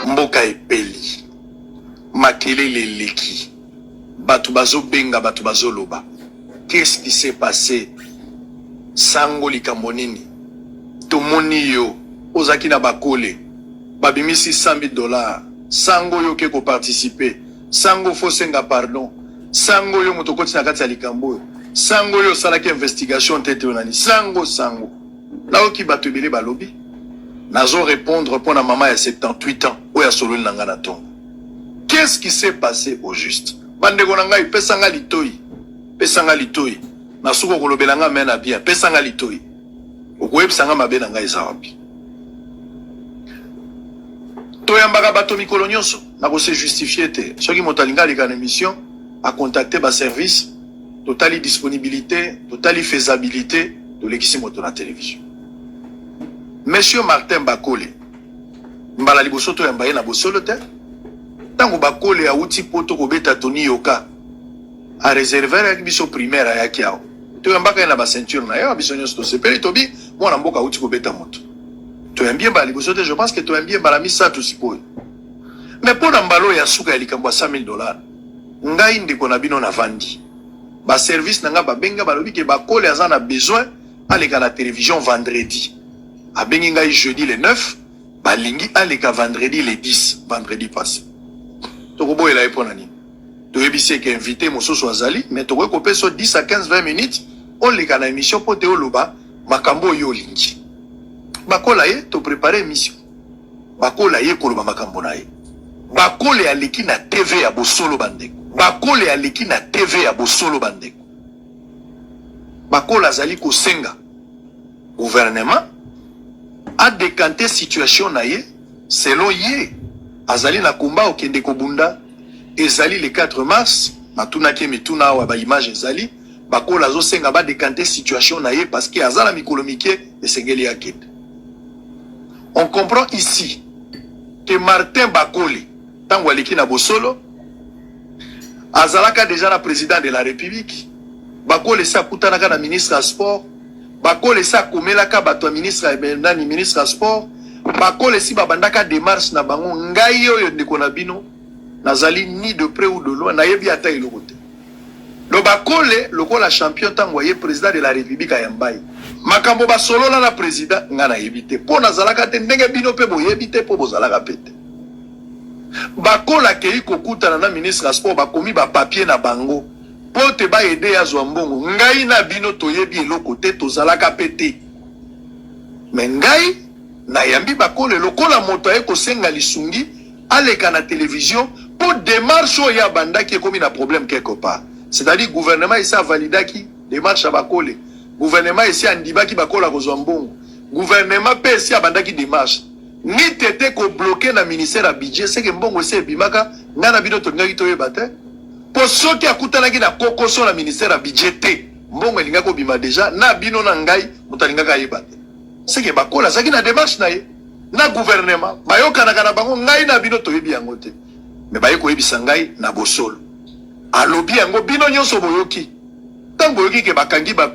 Mboka epeli makelele leki batu bazo benga batu bazo loba. Qu'est-ce qui s'est passé? Sango likambo nini? Tomoni yo ozaki na bakole babimisi $100,000. Sango yo ke ko participer. Sango fo senga pardon. Sango yo motokoti na kati ya likambo. Sango yo salaki investigation tete onani. Sango là ki batu ebele balobi. Nazo répondre pour la maman à 78 ans ou à solo nangana tongo. Qu'est-ce qui s'est passé au juste? Bande konanga pesanga litoi. Pesanga litoi. Nasuko kolobelanga mena bien. Pesanga litoi. Okweb sanga mabe nanga ezawapi. Toyambaka bato mikolo nyonso na ko se justifier te. Soki motalinga lika na émission a contacter ba service, totali disponibilité, totali faisabilité de l'exi moto na télévision. Monsieur Martin Bakole, mbala liboso to yambaye na bosolo te. Tango Bakole a uti poto ko beta Tony Yoka a réserver avec biso primaire ya kiao. To yambaka na ba ceinture na yo biso nyonso to sepeli tobi mwana mboka uti ko beta moto. To yambie mbala liboso te, je pense que to yambie mbala misa to sipoy. Mais pour mbalo ya suka ya likambo $100,000. Ngai ndeko na bino na vandi. Ba service nanga ba benga balobi ke Bakole azana besoin aleka na télévision vendredi. A bengi ngai jeudi le 9, balingi aleka vendredi le 10, vendredi passé. Tokobo ela epona nini. Toyebisi ke invité mososo azali, mais toko kopé so 10 à 15-20 minutes, on leka na émission po te oloba makambo yo lingi. Bakola ye to préparer émission. Bakola ye koloba makambo na ye. Bakole aleki na TV ya bosolo bandeko. Bakole aleki na TV ya bosolo bandeko. Bakola azali ko senga gouvernement a décanté situation na ye selon ye azali na kumba okende kobunda ezali le 4 mars matuna ke mituna wa ba image ezali Bakola zo senga ba décanté situation na ye parce que azala mikolo mike esengeli akende. On comprend ici que Martin Bakole tango aleki na bosolo azalaka déjà la président de la République. Bakole sa kutanaka na ministre à sport. Bakole sa komelaka bato ministre nani ministre à sport. Bakole si babandaka démarche na bango ngai oyo ndeko na bino nazali ni de près ou de loin na yebi ata eloko te. Le Bakole lokola champion tango ye président de la République ayambai. Makambo ba solo na président ngana yebite. Po nazalaka te ndenge bino pe boyebite po bozalaka pete. Bakola kei kokutana na ministre à sport bakomi ba papier na bango. Po te ba aider ya zwambongo ngai na bino toyebi eloko te tozalaka pete. Mais ngai na yambi Bakole lokola moto aye kosenga lisungi aleka na télévision Pour démarche, il y a banda qui est comme un problème quelque part. C'est-à-dire, le gouvernement ici a validé qui démarche à Bakole. Le gouvernement ici a ndiba qui Bakole à Kozambon. Le gouvernement peut ici a banda qui démarche. Ni tete ko bloqué na ministère à budget, c'est que mbongo c'est bimaka, ngana bido to ngaki to yebate. Pour ceux qui akutana ki na kokoso na ministère à budget te, mbongo elinga ko bima déjà, na bino na ngai, mutalinga ka yebate. C'est que Bakole, ça qui na démarche na ye, na gouvernement, bayoka na kana bango ngai na bino to yebi yango te. Mais baye ko yebisa ngai na bosolo. Alobi yango bino nyonso boyoki. Tango boyoki ke bakangi ba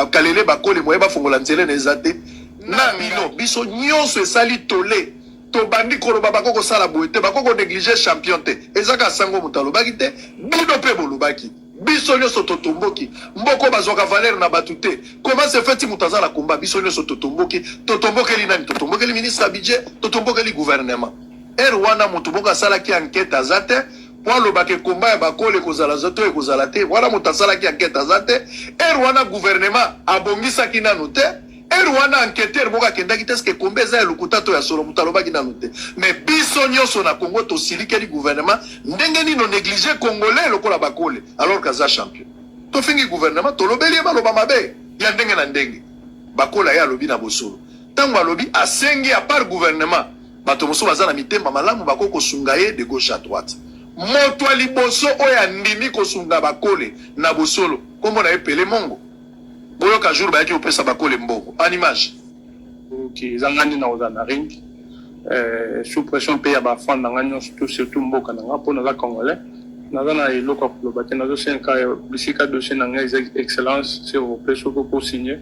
kalele Bakole moye ba fongola nzele na ezate. Na mino biso nyonso esali tole to bandi koloba bakoko sala boete bakoko négliger champion te ezaka sango mutalo bakite bino pe bolubaki biso nyonso totomboki mboko bazoka valeur na batute comment se fait mutazala komba biso nyonso totomboki totombokeli nani totombokeli ministre budget totombokeli gouvernement wana mutuboka sala ki enquête azate pour le baké combat ya Bakole kozala zoto e kozala te wana mutasala ki enquête azate wana gouvernement abongisa ki nanu te Rwanda enquêteur boka kendaki test que combien za lokuta to ya solo mutaloba ki nanu te mais biso nyonso na Congo to silikeli gouvernement ndenge ni no négliger congolais lokola Bakole alors kaza champion to fingi gouvernement to lobeli ba loba mabe ya ndenge na ndenge Bakole ya lobi na bosolo tango alobi asengi à part gouvernement bato moso baza na mitemba malamu bakoko sungaye de gauche à droite moto ali boso oya ndimi ko sunga Bakole na bosolo kombo na epele mongo boyoka jour bayaki opesa Bakole mboko en image qui zangani na ozana ring sous pression pe ya bafanda ngani surtout mboka na ngapo na congolais nazana eloko kuloba te nazo senka bisika dossier na ngai excellence sur au peso ko signer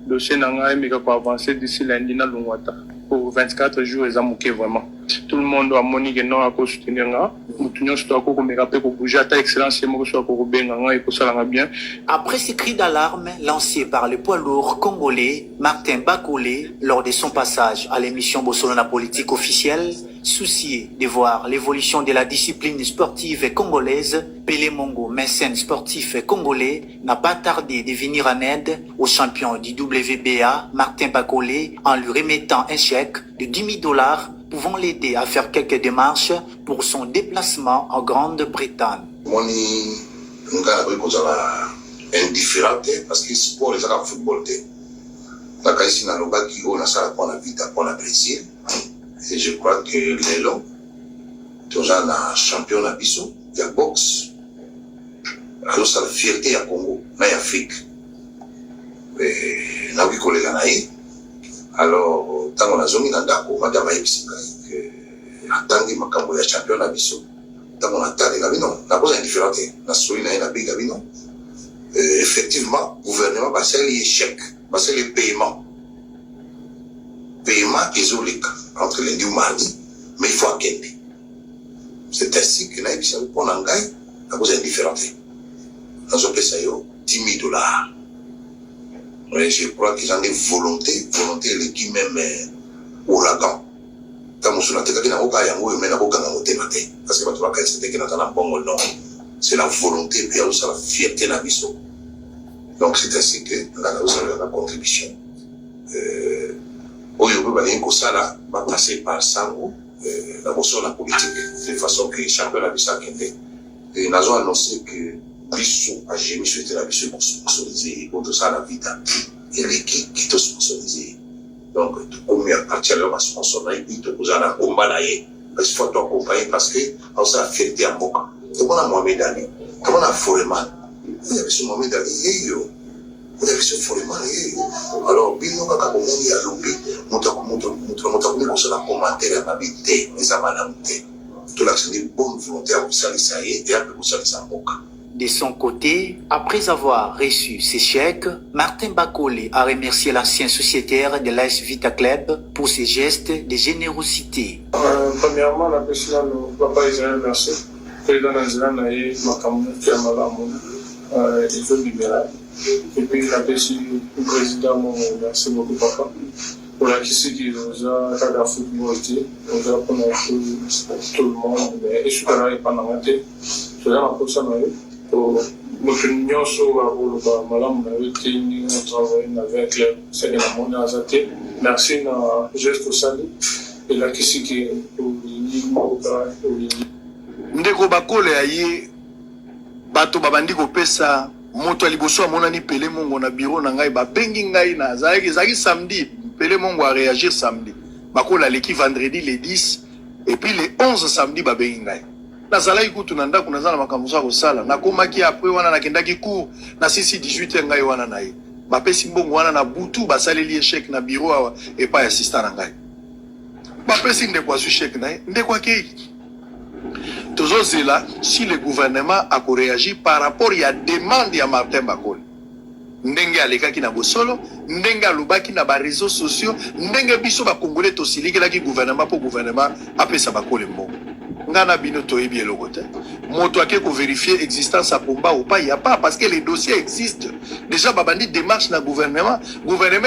dossier na ngai mika ko avancer d'ici lundi na lungwata pour 24 jours ezamuke vraiment tout le monde a moni que non à cause soutenir nga mutunyo sto ko meka pe ko bouger ta excellence mo so ko benga nga ko sala bien. Après ces cris d'alarme lancés par le poids lourd congolais Martin Bakole lors de son passage à l'émission Bossolona Politique officielle, soucié de voir l'évolution de la discipline sportive congolaise, Pélé Mongo, mécène sportif congolais, n'a pas tardé de venir en aide au champion du WBA, Martin Bakole, en lui remettant un chèque de $10 000 pouvant l'aider à faire quelques démarches pour son déplacement en Grande-Bretagne. Moni nga ko kozala indifférent parce que sport est un football té. La kaisi na lobaki on a ça pour la vita pour la Brésil et je crois que les longs toujours na champion na biso ya boxe alors ça la fierté ya Congo na Afrique et na wi kolela na ye alors tango na zongi na ndako madame ebisinga que atangi makambo ya champion na biso tango na tali na bino na cause indifférent na soi na biga bino effectivement gouvernement va faire l'échec va faire les paiements isolés entre lundi ou mardi mais il faut attendre c'est ainsi que na ebisinga pour nangai na cause indifférent na zo pesa yo $10 000. Mais je crois qu'ils ont des volontés qui même ouragan. Tant que je n'ai pas dit parce que c'est la volonté et la fierté de la mission. Donc c'est ainsi que nous avons la contribution. Aujourd'hui, va passer par Sango, la politique, de façon que chacun a vu ça. Et nous avons annoncé que biso a jamais souhaité la biso sponsorisée contre ça la vie et l'équipe qui te sponsorisée donc comme à partir de la sponsorisée et puis tu as un combat là parce qu'il faut t'accompagner parce que on s'est fierté à Moka tout le monde a Mohamed Ali tout le monde a Foreman il y avait ce Mohamed Ali il y avait ce Foreman alors bino kaka komoni ya lobi moto comme ça la commentaire à habiter mais ça va l'amener tout là c'est une bonne volonté à vous saluer ça et à vous saluer ça Moka. De son côté, après avoir reçu ses chèques, Martin Bakole a remercié l'ancien sociétaire de l'AS Vita Club pour ses gestes de générosité. Premièrement, la personne ne va pas Israël merci. Président Nanzila Naye, Makamou, Kiamalamu, les feux libéraux. Et puis la personne du président, merci beaucoup papa. Pour la question qui nous a fait la football, nous a appris tout le monde, mais je suis pas là pendant un temps. Je vais apprendre ça. Notre union sur la malam on travaille avec le Seigneur Mona Azate. Merci na geste sali et la kisi qui ndeko bakole aye bato babandi kopesa moto aliboso amonani Pele Mongo na bureau na ngai babengi ngai na zaki samedi Pele Mongo a réagir samedi bakole aleki vendredi le 10 et puis le 11 samedi babengi ngai nazalaki kutu na ndako nazala makambo za kosala nakomaki après wana nakendaki cours na sisi 18 ngai wana na ye bapesi mbongo wana na butu basaleli échec na bureau awa epa assistant na ngai bapesi ndeko azu chèque na ye ndeko akei tozozela si le gouvernement a réagi par rapport à la demande ya Martin Bakole ndenge alekaki na bosolo ndenge alobaki na ba réseaux sociaux ndenge biso ba congolais tosilikelaki gouvernement pour gouvernement apesa Bakole mbongo ngana bino toyebi eloko te moto ake ko vérifier existence à Pomba ou pas il y a pas parce que les dossiers existent déjà babandi démarche na gouvernement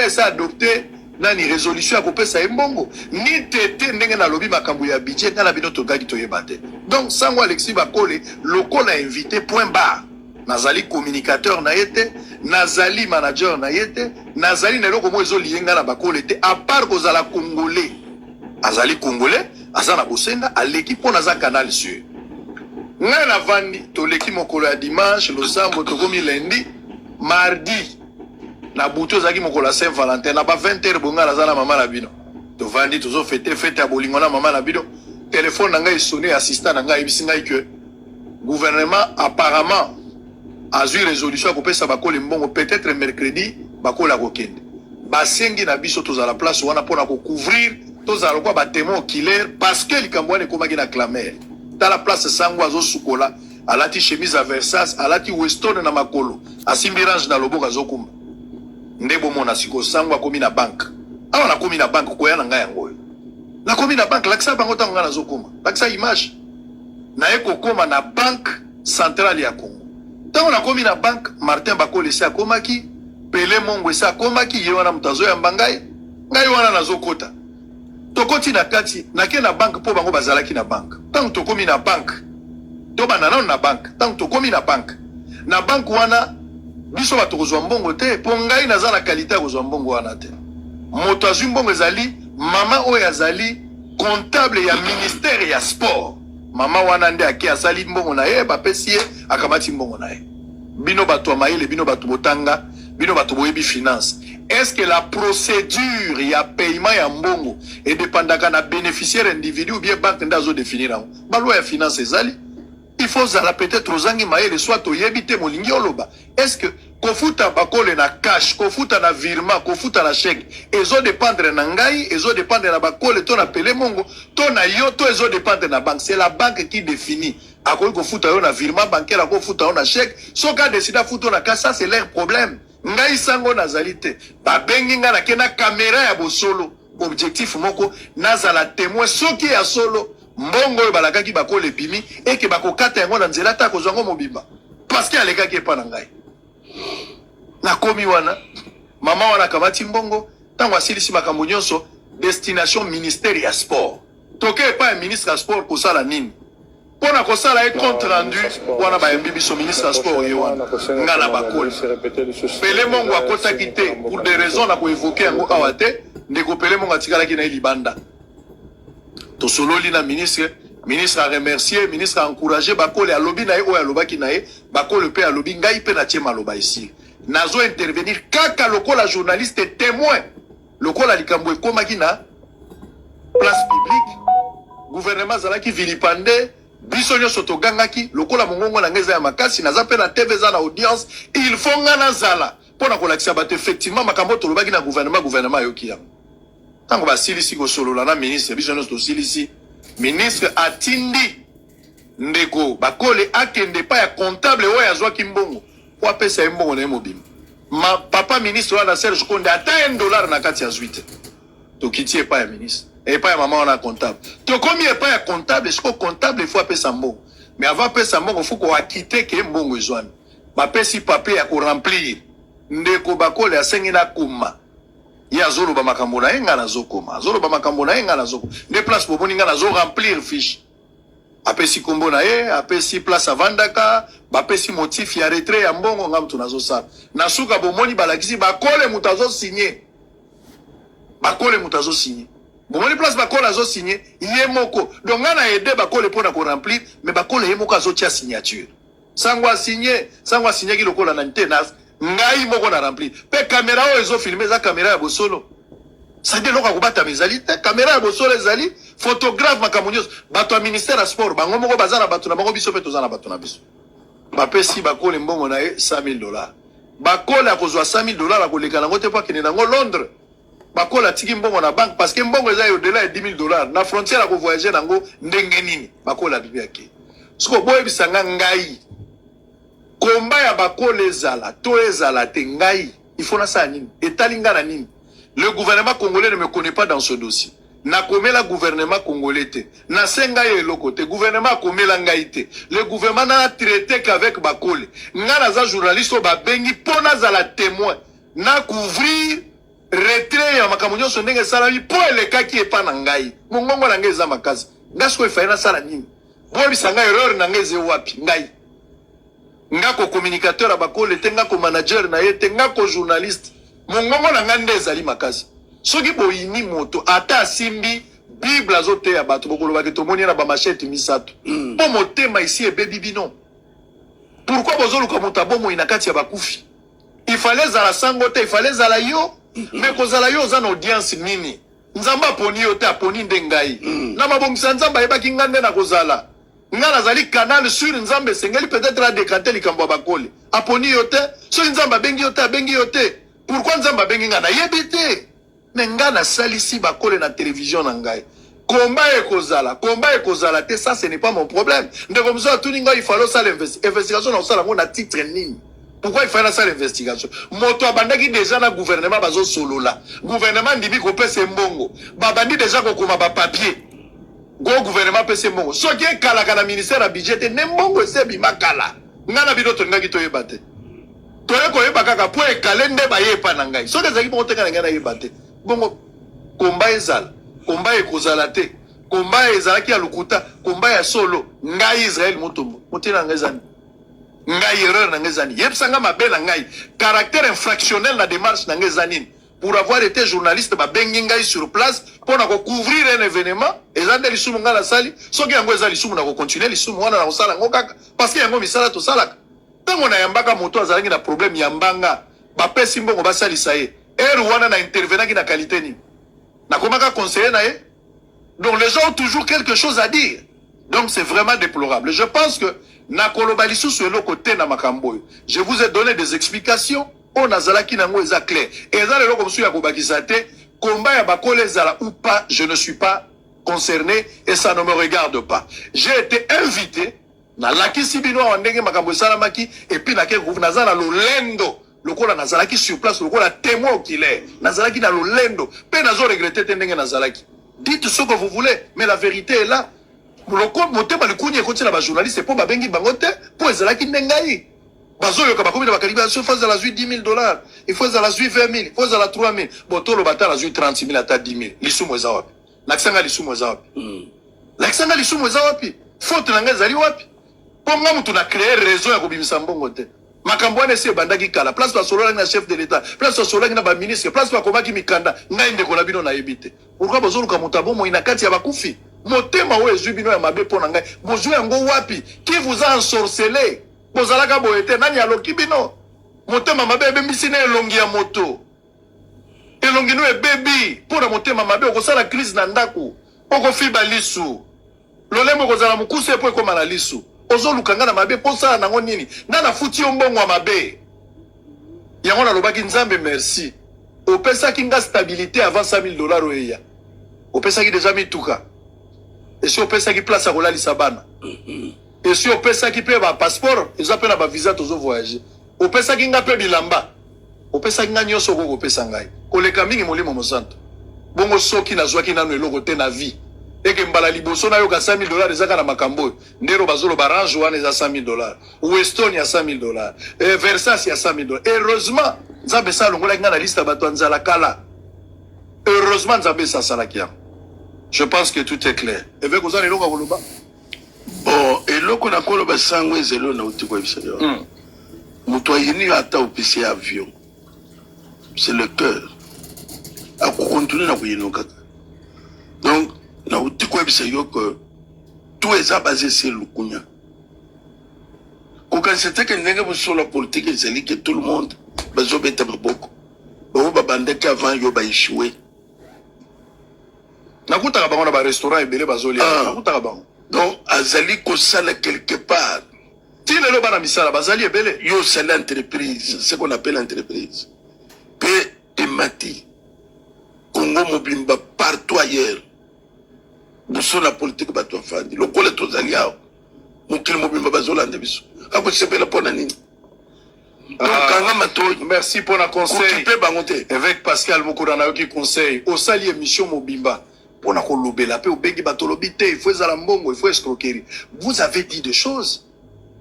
esa adopté nani résolution à kopesa mbongo ni tete ndenge na lobi makambo ya budget ngana bino togaki toyeba te donc sango Alexis Bakole lokola invité point barre nazali communicateur na yete nazali manager na yete nazali na loko mo ezoli yenga na Bakole te à part kozala congolais azali congolais azana bosenga aleki pona za canal sur nga na vandi toleki mokolo ya dimanche losambo tokomi lundi mardi na buto zaki mokolo Saint Valentin na ba 20h bonga na zana mama na bino to vandi tozo fete ya bolingo na mama na bino téléphone na ngai sonné assistant na ngai bisinga que gouvernement apparemment a eu résolution ko pesa Bakole mbongo peut-être mercredi Bakole akokende basengi na biso toza la place wana pona ko couvrir tozala kwa ba témoin oculaire parce que likambo wana komaki na clamer dans la place sango azo sukola alati chemise à Versace alati Weston na makolo asimbi range na loboko azokumba ndebo mona siko sango akomi na banque awa na komi na banque koya na ngai yango na komi na banque lakisa bango tango ngana zokuma lakisa image na eko koma na banque centrale ya Congo tango na komi na banque Martin Bakole se akomaki Pele Mongo se akomaki ye wana mutazo ya mbangai ngai wana nazokota tokoti na kati nake na banque po bango bazalaki na banque tango tokomi na banque to banana na banque tango tokomi na banque wana biso bato kozwa mbongo te po ngai naza na qualité ya kozwa mbongo wana te moto azwi mbongo ezali mama oyo azali comptable ya ministère ya sport mama wana nde ake asali mbongo na ye bapesi ye akamati mbongo na ye bino bato ya mayele bino bato botanga bino bato boyebi finance est-ce que la procédure ya paiement ya mbongo edépendaka na bénéficiaire individu ou bien banque nde azodéfinir yango balwa ya finance ezali il faut zala peut-être ozangi mayele soit toyebi te molingi oloba est-ce que kofuta Bakole na cash kofuta na virement kofuta na chèque ezo dépendre na ngai ezo dépendre na Bakole to na Pele Mongo to na yo to ezo dépendre na banque c'est la banque qui définit akoki kofuta yo na virement bancaire akoki kofuta yo na chèque soka décida futa na cash ça c'est leur problème ngai sango nazali te babengi nga na kena caméra ya bosolo objectif moko nazala témoin soki ya solo mbongo oyo balakaki Bakole bimi eke bakokata yango na nzela ta kozwa ngo mobimba parce que alekaki epa na ngai nakomi wana mama wana kamati mbongo tango asilisi makambo nyonso destination ministère ya sport toke epa ya ministre ya sport kosala nini pona kosala e compte rendu wana bayembi biso ministre ya sport ye wana nga na Bakole Pele Mongo akotaki te pour des raisons na koévoke yango awa te ndeko Pele Mongo atikalaki na ye libanda tosololi na ministre a remercié ministre a encouragé Bakole alobi na ye oyo alobaki na ye Bakole pe alobi ngai pe na tie maloba ici nazo intervenir kaka lokola journaliste témoin lokola likambo ekomaki na place publique gouvernement zalaki vilipande biso nyonso togangaki lokola mongongo na ngeza ya makasi naza pe na TV za na audience il faut nga nazala pona kolakisa bato effectivement makambo tolobaki na gouvernement yoki yango tango basilisi kosolola na ministre biso nyonso tosilisi ministre atindi ndeko Bakole akende pa ya comptable oyo azwaki mbongo po apesa ye mbongo na ye mobima papa ministre wana Serge Konde ata $1 na kati ya zwite tokiti epa ya ministre epa ya mama wana comptable tokomi epa ya comptable siko comptable il faut apesa mbongo mais avant apesa mbongo faut koakite ke mbongo ezwami bapesi papier ya koremplir ndeko Bakole asengi na kuma ye azoloba makambo na ye nga nazokoma azoloba makambo na ye nga nazokoma nde place boboni nga nazo remplir fiche apesi kombo na ye apesi place avandaka bapesi motif ya retrait ya mbongo nga mutu nazosala nasuka bomoni balakisi Bakole mutu azosigné Bon, les places bakole azo signé, yemoko. Donc, on a aidé bakole pour ko remplir, mais bakole yemoko azo tia signature. Sangwa signé ki lokola na ntenas, ngai moko na remplir. Pe caméra o ezo filmer za caméra ya bosolo. Ça dit loka kubata mezali te caméra ya bosolo ezali, photographe makamunios, bato a ministère à sport, bango moko bazana bato na bango biso pe tozana bato na biso. Bapesi bakole mbongo na ye $100,000. Bakole akozwa $100,000 akoleka nango te pa kene nango Londres. Bakola tiki mbongo na banque parce que mbongo eza au-delà de $10,000 na frontière ako voyager nango ndenge nini bakola bibi yake. Siko boye bisanga ngai. Komba ya bakole ezala to ezala te ngai. Il faut na sa nini? Etalinga na nini? Le gouvernement congolais ne me connaît pas dans ce dossier. Na komela gouvernement congolais te. Na senga ye eloko te. Gouvernement komela ngai te. Le gouvernement na traité qu'avec bakole. Nga na za journaliste o babengi pona za la témoin. Na couvrir retrait ya makamunyo so ndenge salami po eleka ki epa na ngai. Mongongo na ngai za makazi. Ngasko efaina sala nini? Boye bisanga erreur na ngai ze wapi ngai. Nga ko communicateur abakole te nga ko manager na ye te nga ko journaliste. Mongongo na ngai ndezali makazi. Soki boyini moto ata simbi Bible azote ya bato bokolo baketomoni na ba machette misato. Po motema ici e baby bino. Pourquoi bozoluka moto abomo inakati ya bakufi? Il fallait zala sangote, il fallait zala yo. Mais kozala yo za na audience nini? Nzamba poni yo te aponi ndengai. Na mabongisa nzamba yebaki ngande na kozala. Ngana zali canal sur nzambe sengeli peut-être la décanter likambo bakole. Aponi yo te, so nzamba bengi yo te, bengi yo te. Pourquoi nzamba bengi ngana yebite? Ngana salisi bakole na télévision na ngai. Combat e kozala te, ça ce n'est pas mon problème. Ndeko mzo tuninga il fallait ça l'investigation na sala ngona titre nini. Pourquoi il fallait ça l'investigation? Moto abandaki déjà na gouvernement bazo solola. Gouvernement ndibi ko pese mbongo. Babandi déjà ko koma ba papier. Go gouvernement pese mbongo. So ki kala kana ministère a budget ne mbongo se bima kala. Ngana bido to ngaki to yebate. To ko yebaka ka po e kalende ba yepa na ngai. So ezaki mo teka ngana yebate. Bongo komba ezala. Komba e kozala te. Komba ezala ki ya lukuta, komba ya solo. Ngai Israël motombo. Motina ngezani. Ngai erreur na ngezani. Yepsanga mabe na ngai. Caractère infractionnel na démarche na ngezani. Pour avoir été journaliste ba bengi ngai sur place pour na ko couvrir un événement, ezande lisumu ngala sali, soki yango ezali lisumu na ko continuer lisumu wana na ko sala ngokaka parce que yango misala to salaka. Tango na yambaka moto azalangi na problème yambanga, ba pesi mbongo ba salisa ye. Wana na intervenant na qualité ni. Na komaka conseiller na ye. Donc les gens ont toujours quelque chose à dire. Donc c'est vraiment déplorable. Je pense que na kolobalisu sur le côté na makamboyo. Je vous ai donné des explications. On a zala ki nango eza clair. Et za lelo comme ya kobakisa te, combat ya bakole zala ou pas, je ne suis pas concerné et ça ne me regarde pas. J'ai été invité na laki sibino wandenge makambo salamaki et puis na ke gouvernement na lolendo. Lokola nazalaki sur place, lokola témoin oculaire. Nazalaki na lolendo. Pe nazo regretter tendenge nazalaki. Dites ce que vous voulez, mais la vérité est là. Lokola motema le kunye koti na ba journaliste pour ba bengi bangote pour ezalaki ndengai. Bazo yoka bakomi na bakalibation faut à la zui $10,000. Il faut à la zui 20,000, il faut à la 3,000. Botolo bata la zui 30,000 ata 10,000. Lisumu eza wapi? Laksanga lisumu eza wapi? Laksanga lisumu eza wapi? Faute na ngezali wapi? Ponga mutu na créer raison ya kobimisa mbongo te. Makambo wana ese bandaki kala place pa solo na chef de l'état place pa solo na ba ministre place pa komaki mikanda ngai ndeko na bino na yebite pourquoi bozoluka mutabo mo inakati ya bakufi motema o ezwi bino ya mabe pona ngai bozwi yango wapi qui vous a ensorcelé bozalaka boyete nani aloki bino motema mabe ebembisi na elongi ya moto elongi no ebebi pona motema mabe okosala crise na ndako okofiba lisu lolemo kozala mukuse po ekoma na lisu ozoluka nga na mabe posa nango nini nga na futi yo mbongo ya mabe yango nalobaki nzambe merci opesaki nga stabilité avant $100,000 oyeya opesaki déjà mituka esi opesaki place ya kolalisa bana esi opesaki mpe bapasseport eza mpe na bavisa tozo voyager opesaki nga mpe bilamba opesaki nga nyonso oko kopesa ngai koleka mingi molimo mosanto bongo soki nazwaki nano eloko te na vie eke mbala liboso na yoka $100,000 ezaka na makambo ndero bazolo barange wana eza $100,000 Weston ya $100,000 Versace ya $100,000 heureusement nzambe sa longola nga na liste bato nzala kala heureusement nzambe sa salaki yango je pense que tout est clair eve kozana eloko koloba bon eloko na koloba sango ezelo na uti kwa bisayo muto ayini ata opisi avion c'est le cœur a continuer na kuyinoka na uti koyebisa yo que tout eza basé sur lukunya kokanisete ke ndenge bosolo politique ezali ke tout le monde bazobeta maboko bao babandaki avant yo baéchoué nakutaka bango na barestaurant ebele bazolia nakutaka bango donc azali kosala quelque part ti lelo bana misala bazali ebele yo osali entreprise ce qu'on appelle entreprise mpe emati Congo mobimba partout ailleurs boso na politique bato afandi lokola tozali awa mokili mobimba bazolanda biso akosepela mpona nini kanga matoi merci pour la conseil okipe bango te avec Pascal Mokura na yoki conseil osali émission mobimba pour na kolobela pe obengi bato lobi te il faut ezala mbongo il faut escroquerie vous avez dit des choses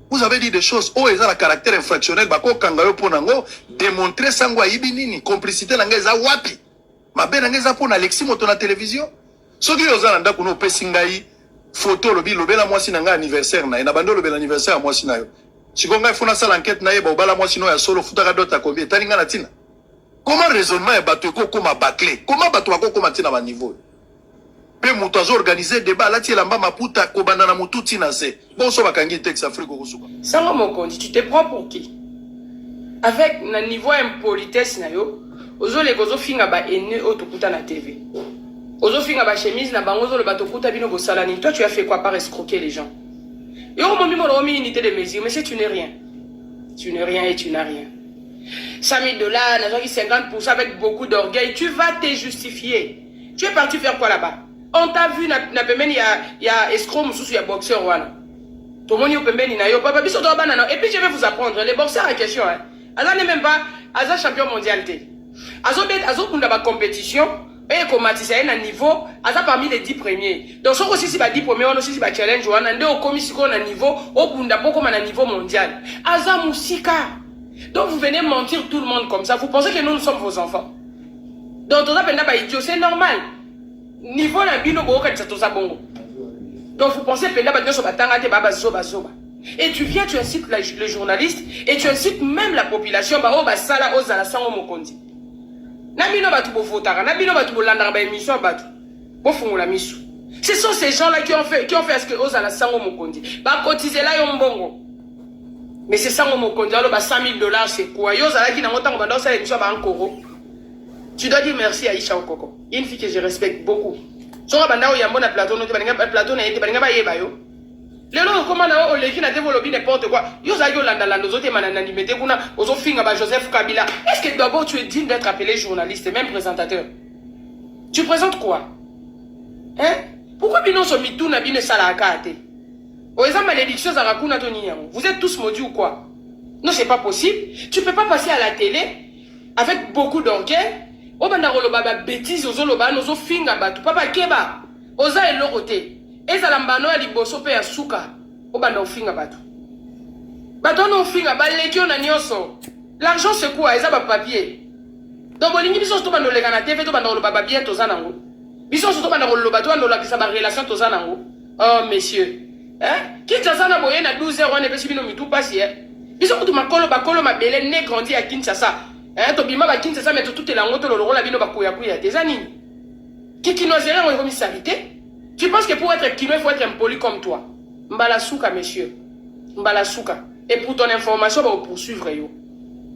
oh eza la caractère infractionnel bako kanga yo pona ngo démontrer sango ayibi nini complicité na nga eza wapi mabe na nga eza pona Alexis moto na télévision soki oza na ndako no pesi ngai photo lobi lobela mwasi na nga anniversaire na bando lobela anniversaire mwasi na yo siko ngai fona sala enquête na ye ba obala mwasi no ya solo futaka dota combien etali nga na tina comment raisonnement ya bato ekokoma baclé comment bato bakokoma tina ba niveau pe moto azo organiser débat alati elamba maputa kobanda na motu tina se bonso bakangi texte Afrique kosuka Sango Mokonzi, tu te prends pour qui? Avec un niveau impolitesse na yo, ozo le gozo finga ba ene otokuta na TV. Ozo finga ba chemise na bangozo le batokuta bino go salani. Toi tu as fait quoi par escroquer les gens? Yo mo mimo lo mi unité de mesure, mais tu n'es rien. Tu n'es rien et tu n'as rien. 100 000 $, n'a 50% avec beaucoup d'orgueil, tu vas te justifier. Tu es parti faire quoi là-bas? On t'a vu na pemeni ya escroc mususu ya boxeur wana. Tomoni pembeni na yo papa biso to bana et puis je vais vous apprendre les boxeurs en question hein. Aza n'est même pas aza champion mondial té. Azo kunda ba compétition et komatisa na niveau aza parmi les 10 premiers. Donc soko si ba 10 premiers on aussi ba challenge wana nde o komi siko na niveau o kunda poko na niveau mondial. Aza musika. Donc vous venez mentir tout le monde comme ça, vous pensez que nous sommes vos enfants. Donc toza penda ba idiot, c'est normal. Niveau na bino bo ka tsa bongo. Donc vous pensez que et tu viens, tu incites les journalistes et tu incites même la population. Ce sont ces gens-là qui ont fait ce que Ozala Sango Mokondi. Cotiser là yombongo. Mais c'est Sango Mokondi, alors 100 000 $, c'est quoi? Yozala qui n'a pas tu dois dire merci à Isha Okoko. Une fille que je respecte beaucoup. So banda oyambo na plateau no te baninga plateau na yete baninga ba yeba yo lelo comment na oleki na développer n'importe quoi yo za yo landa lando zote manana ni mete kuna ozo finga ba Joseph Kabila. Est-ce que d'abord tu es digne d'être appelé journaliste et même présentateur? Tu présentes quoi? Hein? Pourquoi bino so mitu na bine sala akate? O eza malédiction za rakuna to niyango. Vous êtes tous maudits ou quoi? Non, c'est pas possible. Tu peux pas passer à la télé avec beaucoup d'orgueil. Obanda koloba ba bêtise ozoloba nozo finga batu papa keba oza elorote ezala mbano ya liboso pe ya suka obanda ofinga batu bato no finga baleki na nyoso l'argent c'est quoi eza ba papier donc bolingi biso to bando leka na TV to banda koloba ba bien toza nango biso to banda koloba to bando la kisa ba relation toza nango oh messieurs hein qui tsa na boye na 12h on epesi bino mitu pasi biso kutu makolo bakolo mabele ne grandi à Kinshasa. To bima ba Kinshasa mais tout est la ngoto le rôle bino ba kuya kuya des années. Qui noisera en commissarité? Tu penses que pour être kino il faut être impoli comme toi? Mbala souka messieurs. Mbala souka. Et pour ton information va poursuivre yo.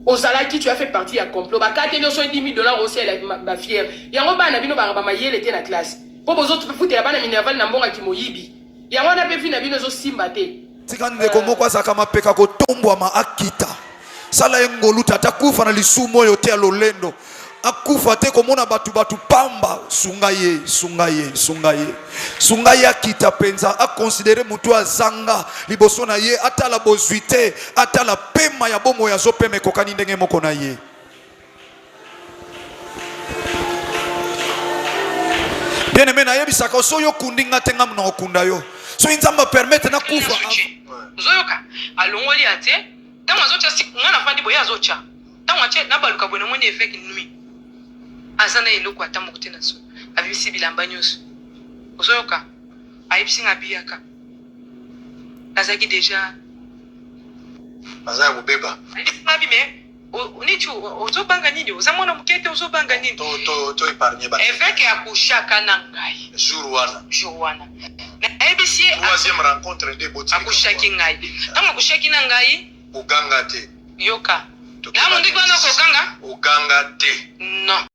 Ozala qui tu as fait partie à complot ba ka tenir so 10 000 $ aussi ba fière. Yango ba na bino ba mayele était na classe. Pour vos autres foutre ya bana minerval na mbonga ki moyibi. Yango na pe fi na bino zo simbate. Tikande komo kwa sakama peka ko tombwa ma akita. Sala engolu tatakufa na lisumo yote alolendo akufa te komona batu pamba sungaye akita penza a considérer mutu azanga liboso na ye atala bozuite atala pema ya bomo ya zopeme kokani ndenge moko na ye. Bien aimé na yebisaka so yo kundinga tenga mna okunda yo so inzamba permettre na kufa zoyoka alongoli ate. Tant azocha ngana fandi boya azocha tant ache na baluka bwana mwenye effect numi azana eloko atamu kutena so abisi bilamba nyoso ozoyoka ayipsi ngabiyaka azaki deja azaya kubeba ngabi me niti ozobanga nini oza mwana mokete ozobanga nini to épargner ba évêque akushaka na ngai jour wana nayebisi ye troisième rencontre nde boti akushaki ngai ntango akushaki na ngai oganga te yoka lamu ndiki wana kokanga oganga te non